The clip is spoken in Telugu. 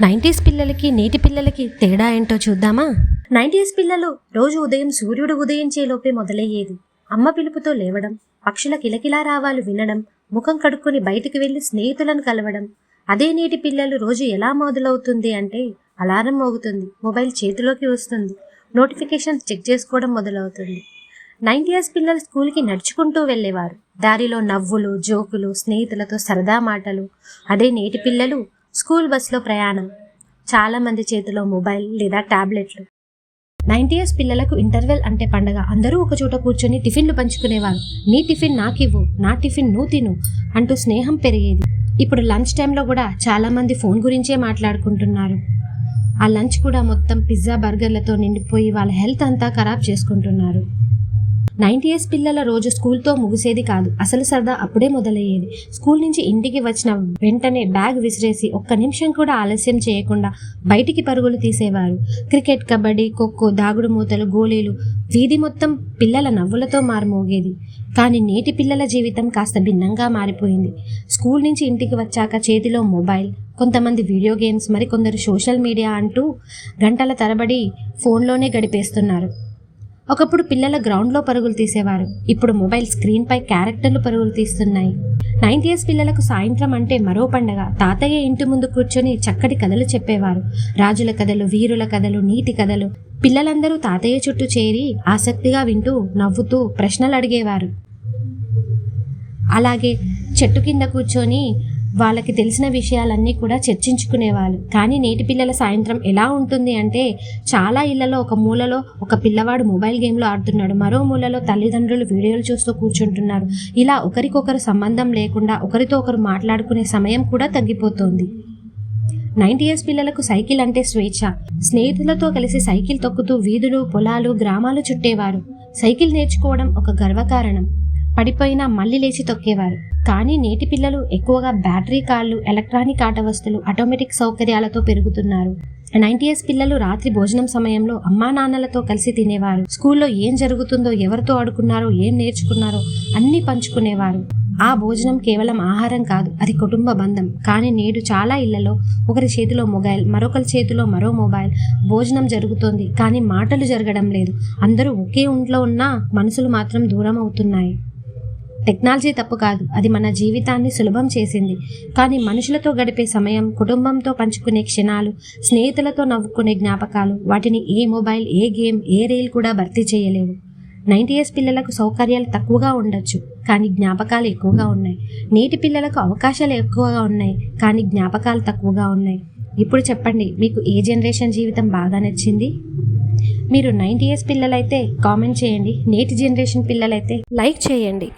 90s పిల్లలకి నేటి పిల్లలకి తేడా ఏంటో చూద్దామా. 90s పిల్లలు రోజు ఉదయం సూర్యుడు ఉదయించే లోపే మొదలయ్యేది. అమ్మ పిలుపుతో లేవడం, పక్షుల కిలకిలా రావాలు వినడం, ముఖం కడుక్కొని బయటికి వెళ్లి స్నేహితులను కలవడం. అదే నేటి పిల్లలు రోజు ఎలా మొదలవుతుంది అంటే అలారం మోగుతుంది, మొబైల్ చేతిలోకి వస్తుంది, నోటిఫికేషన్ చెక్ చేసుకోవడం మొదలవుతుంది. 90s పిల్లలు స్కూల్కి నడుచుకుంటూ వెళ్ళేవారు. దారిలో నవ్వులు, జోకులు, స్నేహితులతో సరదా మాటలు. అదే నేటి పిల్లలు స్కూల్ బస్లో ప్రయాణం, చాలామంది చేతిలో మొబైల్ లేదా ట్యాబ్లెట్లు. 90s పిల్లలకు ఇంటర్వెల్ అంటే పండగ. అందరూ ఒక చోట కూర్చొని టిఫిన్లు పంచుకునేవారు. నీ టిఫిన్ నాకివ్వు, నా టిఫిన్ నువ్వు తిను అంటూ స్నేహం పెరిగేది. ఇప్పుడు లంచ్ టైంలో కూడా చాలామంది ఫోన్ గురించే మాట్లాడుకుంటున్నారు. ఆ లంచ్ కూడా మొత్తం పిజ్జా బర్గర్లతో నిండిపోయి వాళ్ళ హెల్త్ అంతా ఖరాబ్ చేసుకుంటున్నారు. 90s పిల్లల రోజు స్కూల్తో ముగిసేది కాదు. అసలు సరదా అప్పుడే మొదలయ్యేది. స్కూల్ నుంచి ఇంటికి వచ్చిన వెంటనే బ్యాగ్ విసిరేసి ఒక్క నిమిషం కూడా ఆలస్యం చేయకుండా బయటికి పరుగులు తీసేవారు. క్రికెట్, కబడ్డీ, ఖోఖో, దాగుడు మూతలు, గోళీలు, వీధి మొత్తం పిల్లల నవ్వులతో మారుమోగేది. కానీ నేటి పిల్లల జీవితం కాస్త భిన్నంగా మారిపోయింది. స్కూల్ నుంచి ఇంటికి వచ్చాక చేతిలో మొబైల్, కొంతమంది వీడియో గేమ్స్, మరికొందరు సోషల్ మీడియా అంటూ గంటల తరబడి ఫోన్లోనే గడిపేస్తున్నారు. ఒకప్పుడు పిల్లల గ్రౌండ్లో పరుగులు తీసేవారు. ఇప్పుడు మొబైల్ స్క్రీన్పై క్యారెక్టర్లు పరుగులు తీస్తున్నాయి. 90s పిల్లలకు సాయంత్రం అంటే మరో పండగ. తాతయ్య ఇంటి ముందు కూర్చొని చక్కటి కథలు చెప్పేవారు. రాజుల కథలు, వీరుల కథలు, నీతి కథలు. పిల్లలందరూ తాతయ్య చుట్టూ చేరి ఆసక్తిగా వింటూ నవ్వుతూ ప్రశ్నలు అడిగేవారు. అలాగే చెట్టు కింద కూర్చొని వాళ్ళకి తెలిసిన విషయాలన్నీ కూడా చర్చించుకునేవాళ్ళు. కానీ నేటి పిల్లల సాయంత్రం ఎలా ఉంటుంది అంటే చాలా ఇళ్లలో ఒక మూలలో ఒక పిల్లవాడు మొబైల్ గేమ్లో ఆడుతున్నాడు, మరో మూలలో తల్లిదండ్రులు వీడియోలు చూస్తూ కూర్చుంటున్నారు. ఇలా ఒకరికొకరు సంబంధం లేకుండా ఒకరితో ఒకరు మాట్లాడుకునే సమయం కూడా తగ్గిపోతుంది. 90s పిల్లలకు సైకిల్ అంటే స్వేచ్ఛ. స్నేహితులతో కలిసి సైకిల్ తొక్కుతూ వీధులు, పొలాలు, గ్రామాలు చుట్టేవారు. సైకిల్ నేర్చుకోవడం ఒక గర్వకారణం. పడిపోయినా మళ్ళీ లేచి తొక్కేవారు. కానీ నేటి పిల్లలు ఎక్కువగా బ్యాటరీ కార్లు, ఎలక్ట్రానిక్ ఆట వస్తువులు, ఆటోమేటిక్ సౌకర్యాలతో పెరుగుతున్నారు. 90s పిల్లలు రాత్రి భోజనం సమయంలో అమ్మా నాన్నలతో కలిసి తినేవారు. స్కూల్లో ఏం జరుగుతుందో, ఎవరితో ఆడుకున్నారో, ఏం నేర్చుకున్నారో అన్నీ పంచుకునేవారు. ఆ భోజనం కేవలం ఆహారం కాదు, అది కుటుంబ బంధం. కానీ నేడు చాలా ఇళ్లలో ఒకరి చేతిలో మొబైల్, మరొకరి చేతిలో మరో మొబైల్. భోజనం జరుగుతోంది కానీ మాటలు జరగడం లేదు. అందరూ ఒకే ఇంట్లో ఉన్నా మనసులు మాత్రం దూరం అవుతున్నాయి. టెక్నాలజీ తప్పు కాదు, అది మన జీవితాన్ని సులభం చేసింది. కానీ మనుషులతో గడిపే సమయం, కుటుంబంతో పంచుకునే క్షణాలు, స్నేహితులతో నవ్వుకునే జ్ఞాపకాలు, వాటిని ఏ మొబైల్, ఏ గేమ్, ఏ రీల్ కూడా భర్తీ చేయలేవు. 90s పిల్లలకు సౌకర్యాలు తక్కువగా ఉండొచ్చు కానీ జ్ఞాపకాలు ఎక్కువగా ఉన్నాయి. నేటి పిల్లలకు అవకాశాలు ఎక్కువగా ఉన్నాయి కానీ జ్ఞాపకాలు తక్కువగా ఉన్నాయి. ఇప్పుడు చెప్పండి, మీకు ఏ జనరేషన్ జీవితం బాగా నచ్చింది? మీరు 90s పిల్లలైతే కామెంట్ చేయండి, నేటి జనరేషన్ పిల్లలైతే లైక్ చేయండి.